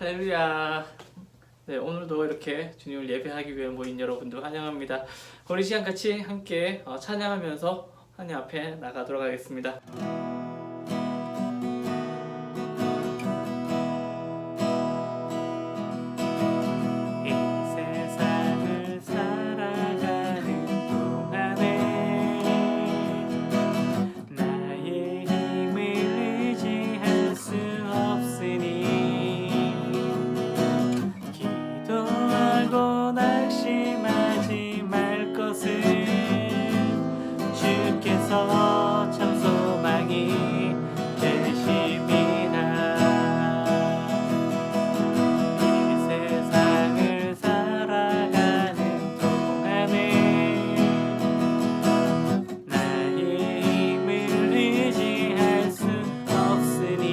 할렐루야. 네, 오늘도 이렇게 주님을 예배하기 위해 모인 여러분들 환영합니다. 우리 시간 같이 함께 찬양하면서 하나님 앞에 나가도록 하겠습니다. 참 소망이 되십니다. 이 세상을 살아가는 동안에 나의 힘을 의지할 수 없으니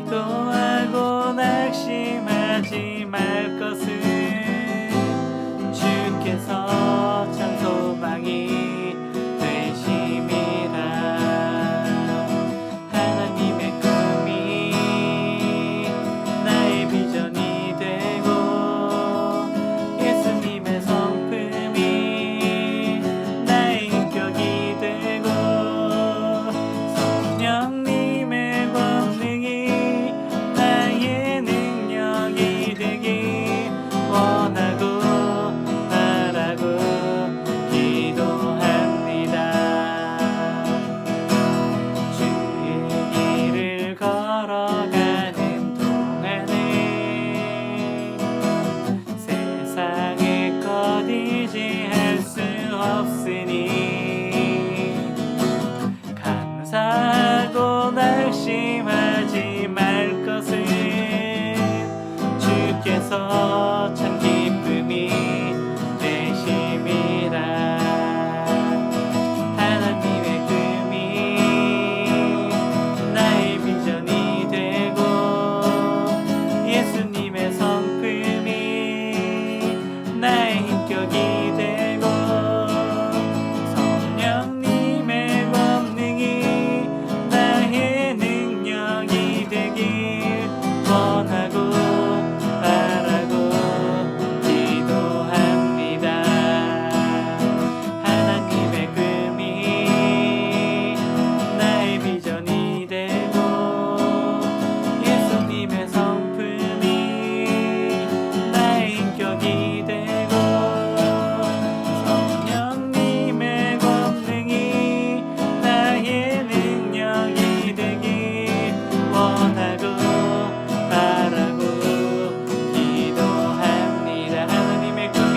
기도하고 낙심하지 말 것을 주께서 참 소망이 되심이라. 하나님의 꿈이 나의 비전이 되고 예수님의 성품이 나의 인격이 되고 성령님의 권능이 나의 능력이 되기 원하고 감사하고 낙심하지 말 것은 주께서 참 기쁨이 되심이라. 하나님의 꿈이 나의 비전이 되고 예수님의 성품이 나의 인격이 되고 성령님의 권능이 나의 능력이 되길 원하고 바라고 기도합니다. 하나님의 꿈이 나의 비전이 되고 예수님의 성품이 나의 인격이 되고 성령님의 권능이 나의 능력이 되길 원하고 바라고 기도합니다. 하나님의 꿈이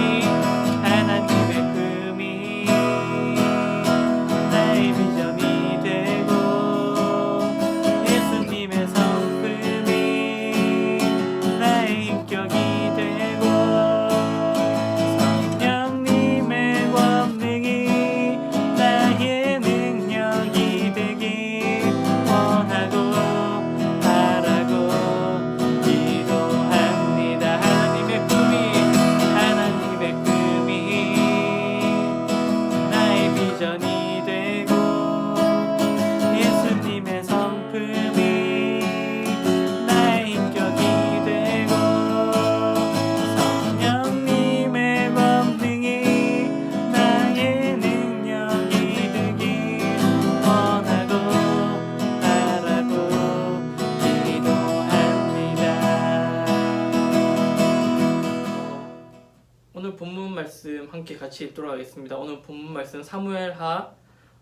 나의 비전이 되고 예수님의 성품이 나의 인격이 되고 성령님의 권능이 나의 능력이 되길 원하고 바라고 기도합니다. 하나님의 꿈이 나의 비전이 되고 예수님의 성품이 나의 인격이 되고 성령님의 권능이 나의 능력이 되길 원하고 바라고 기도합니다. 오늘 본문 말씀 함께 같이 읽도록 하겠습니다. 오늘 본문 말씀 사무엘하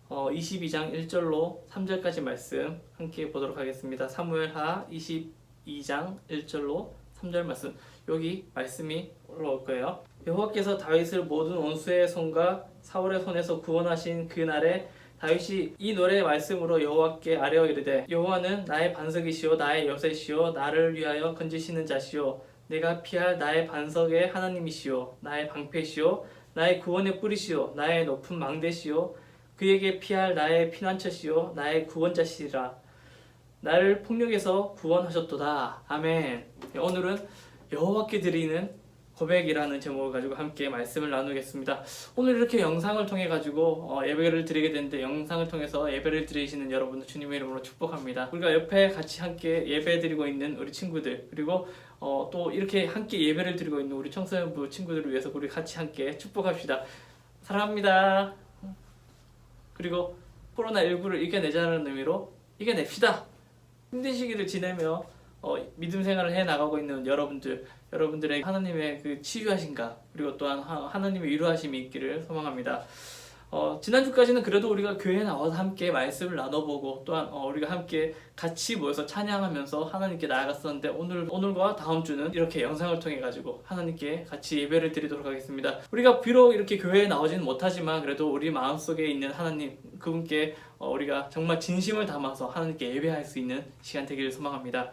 22장 1절로 3절까지 말씀 함께 보도록 하겠습니다. 사무엘하 22장 1절로 3절 말씀, 여기 말씀이 올라올 거예요. 여호와께서 다윗을 모든 원수의 손과 사울의 손에서 구원하신 그 날에 다윗이 이 노래의 말씀으로 여호와께 아뢰어 이르되 여호와는 나의 반석이시오 나의 요새시오 나를 위하여 건지시는 자시오 내가 피할 나의 반석의 하나님이시오 나의 방패시오 나의 구원의 뿌리시오 나의 높은 망대시오 그에게 피할 나의 피난처시오 나의 구원자시라. 나를 폭력에서 구원하셨도다. 아멘. 오늘은 여호와께 드리는 고백이라는 제목을 가지고 함께 말씀을 나누겠습니다. 오늘 이렇게 영상을 통해 가지고 예배를 드리게 되는데, 영상을 통해서 예배를 드리시는 여러분들 주님의 이름으로 축복합니다. 우리가 옆에 같이 함께 예배 드리고 있는 우리 친구들, 그리고 또 이렇게 함께 예배를 드리고 있는 우리 청소년부 친구들을 위해서 우리 같이 함께 축복합시다. 사랑합니다. 그리고 코로나19를 이겨내자는 의미로 이겨냅시다. 힘든 시기를 지내며 믿음 생활을 해 나가고 있는 여러분들의 하나님의 그 치유하신가, 그리고 또한 하나님의 위로하심이 있기를 소망합니다. 지난주까지는 그래도 우리가 교회에 나와서 함께 말씀을 나눠보고, 또한 우리가 함께 같이 모여서 찬양하면서 하나님께 나아갔었는데, 오늘과 다음 주는 이렇게 영상을 통해 가지고 하나님께 같이 예배를 드리도록 하겠습니다. 우리가 비록 이렇게 교회에 나오지는 못하지만 그래도 우리 마음속에 있는 하나님, 그분께 우리가 정말 진심을 담아서 하나님께 예배할 수 있는 시간 되기를 소망합니다.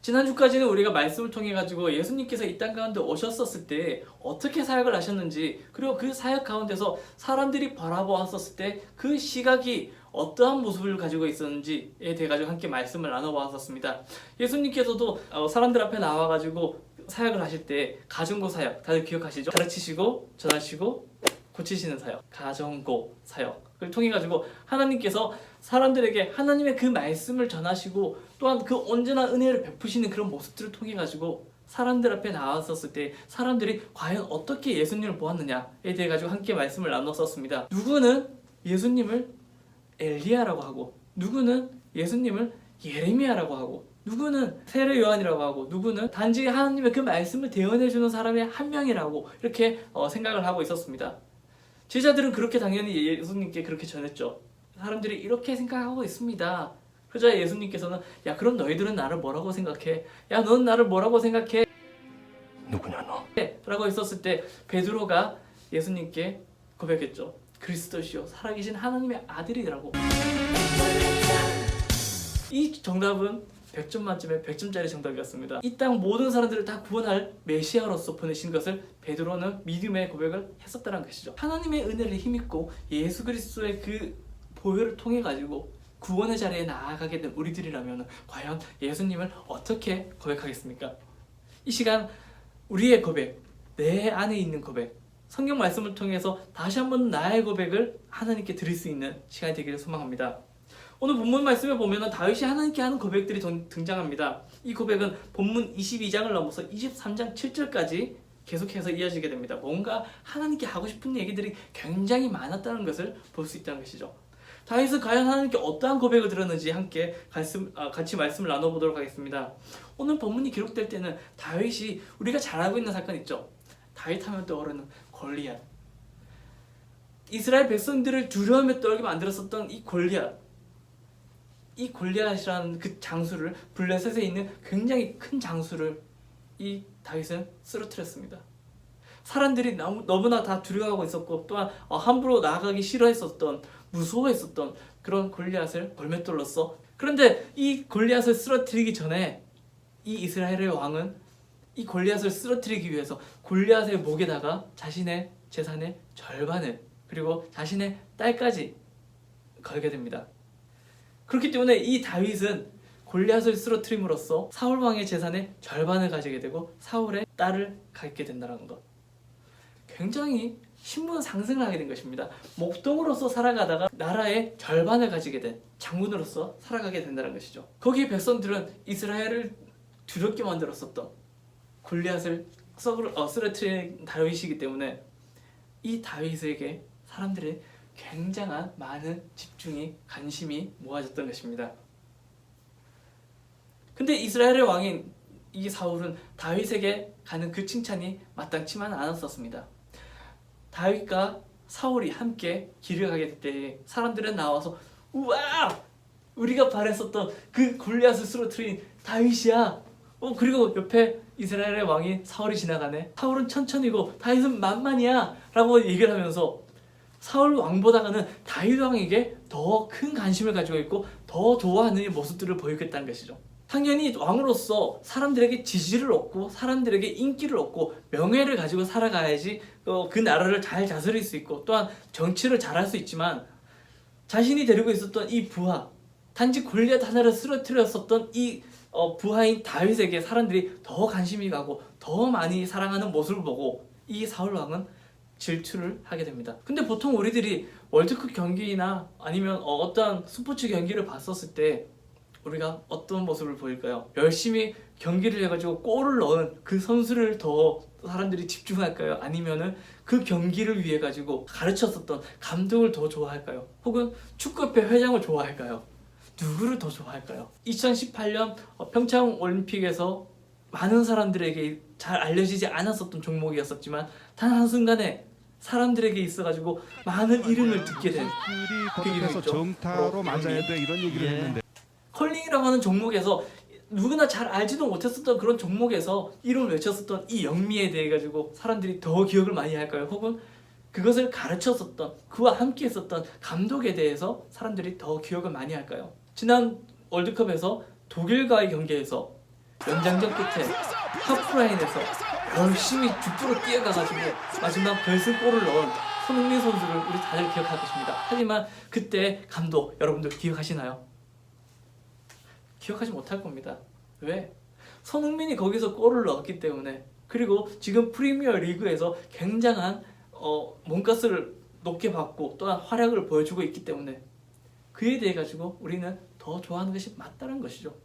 지난주까지는 우리가 말씀을 통해 가지고 예수님께서 이 땅 가운데 오셨었을 때 어떻게 사역을 하셨는지, 그리고 그 사역 가운데서 사람들이 바라보았었을 때 그 시각이 어떠한 모습을 가지고 있었는지에 대해 가지고 함께 말씀을 나눠보았었습니다. 예수님께서도 사람들 앞에 나와 가지고 사역을 하실 때 가정고 사역, 다들 기억하시죠? 가르치시고 전하시고 고치시는 사역, 가정고 사역을 통해 가지고 하나님께서 사람들에게 하나님의 그 말씀을 전하시고, 또한 그 언제나 은혜를 베푸시는 그런 모습들을 통해 가지고 사람들 앞에 나왔었을 때 사람들이 과연 어떻게 예수님을 보았느냐에 대해 가지고 함께 말씀을 나눴었습니다. 누구는 예수님을 엘리야라고 하고, 누구는 예수님을 예레미야라고 하고, 누구는 세례 요한이라고 하고, 누구는 단지 하나님의 그 말씀을 대언해주는 사람의 한 명이라고 이렇게 생각을 하고 있었습니다. 제자들은 그렇게 당연히 예수님께 그렇게 전했죠. 사람들이 이렇게 생각하고 있습니다. 그러자 예수님께서는 야, 그럼 너희들은 나를 뭐라고 생각해? 야, 넌 나를 뭐라고 생각해? 누구냐 너? 라고 했었을 때 베드로가 예수님께 고백했죠. 그리스도시요 살아계신 하나님의 아들이라고. 이 정답은 100점 만점에 100점짜리 정답이었습니다. 이 땅 모든 사람들을 다 구원할 메시아로서 보내신 것을 베드로는 믿음의 고백을 했었다는 것이죠. 하나님의 은혜를 힘입고 예수 그리스도의 그 보혈을 통해 가지고 구원의 자리에 나아가게 된 우리들이라면 과연 예수님을 어떻게 고백하겠습니까? 이 시간 우리의 고백, 내 안에 있는 고백, 성경 말씀을 통해서 다시 한번 나의 고백을 하나님께 드릴 수 있는 시간이 되기를 소망합니다. 오늘 본문 말씀에 보면 다윗이 하나님께 하는 고백들이 등장합니다. 이 고백은 본문 22장을 넘어서 23장 7절까지 계속해서 이어지게 됩니다. 뭔가 하나님께 하고 싶은 얘기들이 굉장히 많았다는 것을 볼 수 있다는 것이죠. 다윗은 과연 하나님께 어떠한 고백을 들었는지 함께 같이 말씀을 나눠보도록 하겠습니다. 오늘 본문이 기록될 때는 다윗이, 우리가 잘 알고 있는 사건 있죠. 다윗 하면 떠오르는 골리앗. 이스라엘 백성들을 두려움에 떨게 만들었었던 이 골리앗이라는 그 장수를, 블레셋에 있는 굉장히 큰 장수를 이 다윗은 쓰러뜨렸습니다. 사람들이 너무나 다 두려워하고 있었고, 또한 함부로 나아가기 싫어했었던, 무서워했었던 그런 골리앗을 걸맷돌로써, 그런데 이 골리앗을 쓰러뜨리기 전에 이 이스라엘의 왕은 이 골리앗을 쓰러뜨리기 위해서 골리앗의 목에다가 자신의 재산의 절반을, 그리고 자신의 딸까지 걸게 됩니다. 그렇기 때문에 이 다윗은 골리앗을 쓰러뜨림으로써 사울 왕의 재산의 절반을 가지게 되고 사울의 딸을 갖게 된다는 것. 굉장히 신분 상승을 하게 된 것입니다. 목동으로서 살아가다가 나라의 절반을 가지게 된 장군으로서 살아가게 된다는 것이죠. 거기에 백성들은 이스라엘을 두렵게 만들었었던 골리앗을 쓰러뜨린 다윗이기 때문에 이 다윗에게 사람들의 굉장한 많은 집중이, 관심이 모아졌던 것입니다. 근데 이스라엘의 왕인 이 사울은 다윗에게 가는 그 칭찬이 마땅치만 않았었습니다. 다윗과 사울이 함께 길을 가게 될 때 사람들은 나와서 우와! 우리가 바랬었던 그 골리앗을 쓰러뜨린 다윗이야! 그리고 옆에 이스라엘의 왕인 사울이 지나가네. 사울은 천천히고 다윗은 만만이야! 라고 얘기를 하면서 사울 왕보다는 다윗 왕에게 더 큰 관심을 가지고 있고 더 좋아하는 모습들을 보이겠다는 것이죠. 당연히 왕으로서 사람들에게 지지를 얻고 사람들에게 인기를 얻고 명예를 가지고 살아가야지 그 나라를 잘 다스릴 수 있고 또한 정치를 잘할 수 있지만, 자신이 데리고 있었던 이 부하, 단지 골리앗 하나를 쓰러뜨렸었던 이 부하인 다윗에게 사람들이 더 관심이 가고 더 많이 사랑하는 모습을 보고 이 사울 왕은 질투를 하게 됩니다. 근데 보통 우리들이 월드컵 경기나 아니면 어떤 스포츠 경기를 봤었을 때 우리가 어떤 모습을 보일까요? 열심히 경기를 해가지고 골을 넣은 그 선수를 더 사람들이 집중할까요? 아니면은 그 경기를 위해 가지고 가르쳤었던 감독을 더 좋아할까요? 혹은 축구협회 회장을 좋아할까요? 누구를 더 좋아할까요? 2018년 평창 올림픽에서 많은 사람들에게 잘 알려지지 않았었던 종목이었었지만 단 한순간에 사람들에게 있어가지고 많은 이름을 듣게 된 그 이름이 있죠. 정타로 맞아야 돼 이런 얘기를 했는데 컬링이라고 하는 종목에서 누구나 잘 알지도 못했었던 그런 종목에서 이름을 외쳤었던 이 영미에 대해 가지고 사람들이 더 기억을 많이 할까요? 혹은 그것을 가르쳤었던 그와 함께 했었던 감독에 대해서 사람들이 더 기억을 많이 할까요? 지난 월드컵에서 독일과의 경기에서 연장전 끝에 하프라인에서 열심히 죽도록 뛰어가가지고 마지막 결승골을 넣은 손흥민 선수를 우리 다들 기억할 것입니다. 하지만 그때 감독 여러분들 기억하시나요? 기억하지 못할 겁니다. 왜? 손흥민이 거기서 골을 넣었기 때문에, 그리고 지금 프리미어 리그에서 굉장한 몸값을 높게 받고 또한 활약을 보여주고 있기 때문에 그에 대해 가지고 우리는 더 좋아하는 것이 맞다는 것이죠.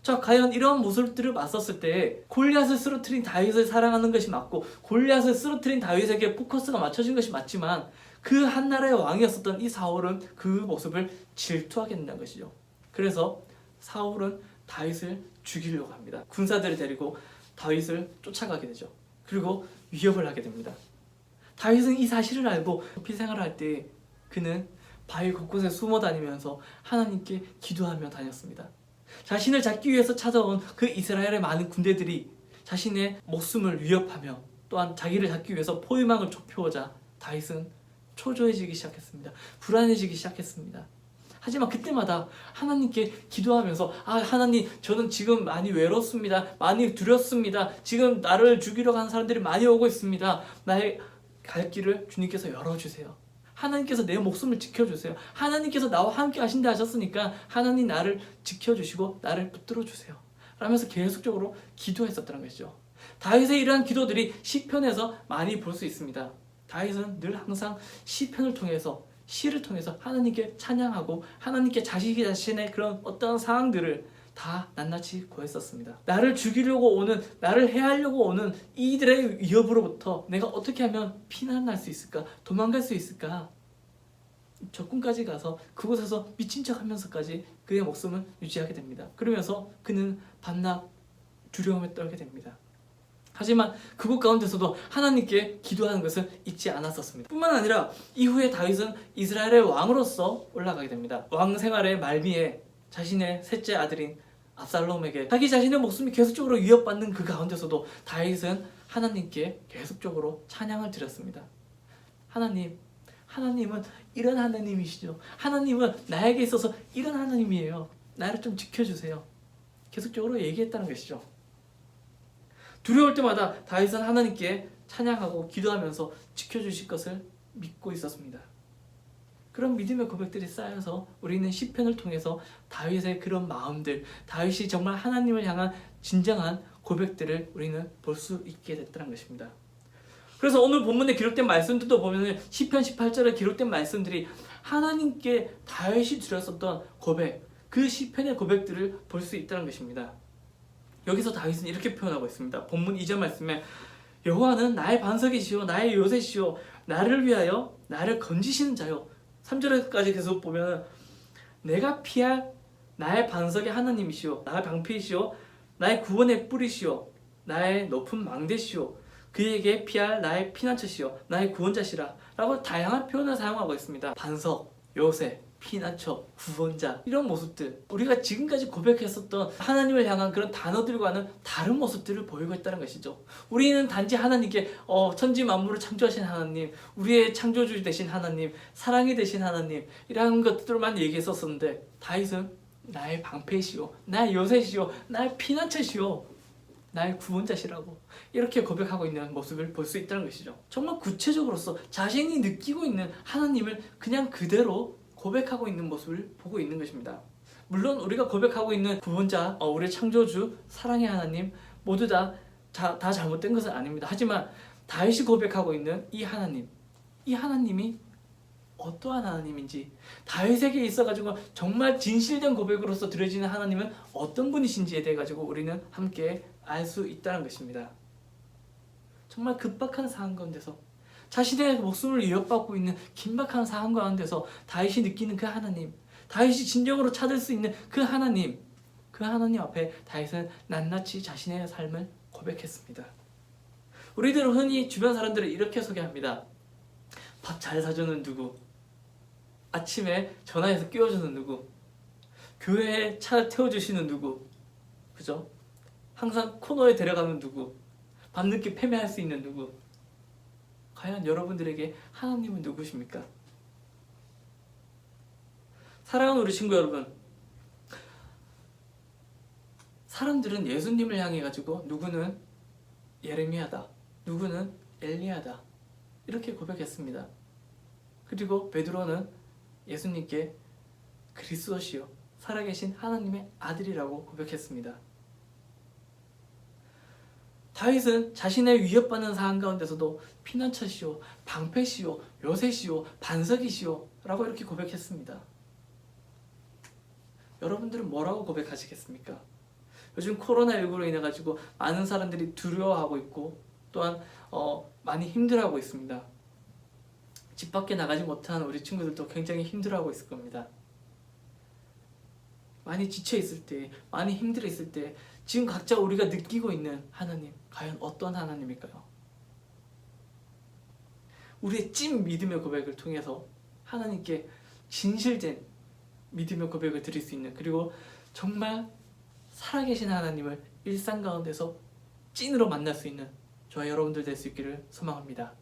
자, 과연 이런 모습들을 봤었을 때 골리앗을 쓰러뜨린 다윗을 사랑하는 것이 맞고 골리앗을 쓰러뜨린 다윗에게 포커스가 맞춰진 것이 맞지만 그 한 나라의 왕이었었던 이 사울은 그 모습을 질투하게 된다는 것이죠. 그래서 사울은 다윗을 죽이려고 합니다. 군사들을 데리고 다윗을 쫓아가게 되죠. 그리고 위협을 하게 됩니다. 다윗은 이 사실을 알고 피생활을 할 때 그는 바위 곳곳에 숨어 다니면서 하나님께 기도하며 다녔습니다. 자신을 잡기 위해서 찾아온 그 이스라엘의 많은 군대들이 자신의 목숨을 위협하며 또한 자기를 잡기 위해서 포위망을 좁혀오자 다윗은 초조해지기 시작했습니다. 불안해지기 시작했습니다. 하지만 그때마다 하나님께 기도하면서 하나님, 저는 지금 많이 외롭습니다. 많이 두렵습니다. 지금 나를 죽이려고 하는 사람들이 많이 오고 있습니다. 나의 갈 길을 주님께서 열어주세요. 하나님께서 내 목숨을 지켜주세요. 하나님께서 나와 함께 하신다 하셨으니까 하나님 나를 지켜주시고 나를 붙들어 주세요. 라면서 계속적으로 기도했었다는 것이죠. 다윗의 이러한 기도들이 시편에서 많이 볼 수 있습니다. 다윗은 늘 항상 시편을 통해서, 시를 통해서 하나님께 찬양하고 하나님께 자기 자신의 그런 어떤 상황들을 다 낱낱이 구했었습니다. 나를 죽이려고 오는, 나를 해하려고 오는 이들의 위협으로부터 내가 어떻게 하면 피난할 수 있을까? 도망갈 수 있을까? 적군까지 가서 그곳에서 미친 척 하면서까지 그의 목숨을 유지하게 됩니다. 그러면서 그는 밤낮 두려움에 떨게 됩니다. 하지만 그곳 가운데서도 하나님께 기도하는 것을 잊지 않았었습니다. 뿐만 아니라 이후에 다윗은 이스라엘의 왕으로서 올라가게 됩니다. 왕 생활의 말미에 자신의 셋째 아들인 압살롬에게 자기 자신의 목숨이 계속적으로 위협받는 그 가운데서도 다윗은 하나님께 계속적으로 찬양을 드렸습니다. 하나님은 이런 하나님이시죠. 하나님은 나에게 있어서 이런 하나님이에요. 나를 좀 지켜주세요. 계속적으로 얘기했다는 것이죠. 두려울 때마다 다윗은 하나님께 찬양하고 기도하면서 지켜주실 것을 믿고 있었습니다. 그런 믿음의 고백들이 쌓여서 우리는 시편을 통해서 다윗의 그런 마음들, 다윗이 정말 하나님을 향한 진정한 고백들을 우리는 볼 수 있게 됐다는 것입니다. 그래서 오늘 본문에 기록된 말씀들도 보면 시편 18절에 기록된 말씀들이 하나님께 다윗이 드렸었던 고백, 그 시편의 고백들을 볼 수 있다는 것입니다. 여기서 다윗은 이렇게 표현하고 있습니다. 본문 2절 말씀에 여호와는 나의 반석이시오, 나의 요새시오, 나를 위하여 나를 건지시는 자요. 3절까지 계속 보면 내가 피할 나의 반석의 하나님이시오, 나의 방패이시오, 나의 구원의 뿌리시오, 나의 높은 망대시오, 그에게 피할 나의 피난처시오, 나의 구원자시라 라고 다양한 표현을 사용하고 있습니다. 반석, 요새, 피난처, 구원자, 이런 모습들, 우리가 지금까지 고백했었던 하나님을 향한 그런 단어들과는 다른 모습들을 보이고 있다는 것이죠. 우리는 단지 하나님께 천지 만물을 창조하신 하나님, 우리의 창조주 되신 하나님, 사랑이 되신 하나님, 이런 것들만 얘기했었는데 다윗은 나의 방패시오, 나의 요새시오, 나의 피난처시오, 나의 구원자시라고 이렇게 고백하고 있는 모습을 볼 수 있다는 것이죠. 정말 구체적으로서 자신이 느끼고 있는 하나님을 그냥 그대로 고백하고 있는 모습을 보고 있는 것입니다. 물론 우리가 고백하고 있는 구원자, 우리 창조주, 사랑의 하나님 모두 다 잘못된 것은 아닙니다. 하지만 다윗이 고백하고 있는 이 하나님, 이 하나님이 어떠한 하나님인지, 다윗에게 있어가지고 정말 진실된 고백으로서 드려지는 하나님은 어떤 분이신지에 대해 가지고 우리는 함께 알 수 있다는 것입니다. 정말 급박한 상황 가운데서, 자신의 목숨을 위협받고 있는 긴박한 상황 가운데서 다윗이 느끼는 그 하나님, 다윗이 진정으로 찾을 수 있는 그 하나님, 그 하나님 앞에 다윗은 낱낱이 자신의 삶을 고백했습니다. 우리들은 흔히 주변 사람들을 이렇게 소개합니다. 밥 잘 사주는 누구, 아침에 전화해서 깨워주는 누구, 교회에 차 태워주시는 누구, 그죠? 항상 코너에 데려가는 누구, 밤늦게 패배할 수 있는 누구. 과연 여러분들에게 하나님은 누구십니까? 사랑하는 우리 친구 여러분, 사람들은 예수님을 향해 가지고 누구는 예레미야다, 누구는 엘리야다 이렇게 고백했습니다. 그리고 베드로는 예수님께 그리스도시요 살아계신 하나님의 아들이라고 고백했습니다. 다윗은 자신의 위협받는 상황 가운데서도 피난처시오, 방패시오, 요새시오, 반석이시오 라고 이렇게 고백했습니다. 여러분들은 뭐라고 고백하시겠습니까? 요즘 코로나19로 인해 가지고 많은 사람들이 두려워하고 있고 또한 많이 힘들어하고 있습니다. 집 밖에 나가지 못한 우리 친구들도 굉장히 힘들어하고 있을 겁니다. 많이 지쳐 있을 때, 많이 힘들어 있을 때 지금 각자 우리가 느끼고 있는 하나님, 과연 어떤 하나님일까요? 우리의 찐 믿음의 고백을 통해서 하나님께 진실된 믿음의 고백을 드릴 수 있는, 그리고 정말 살아계신 하나님을 일상 가운데서 찐으로 만날 수 있는 저와 여러분들 될 수 있기를 소망합니다.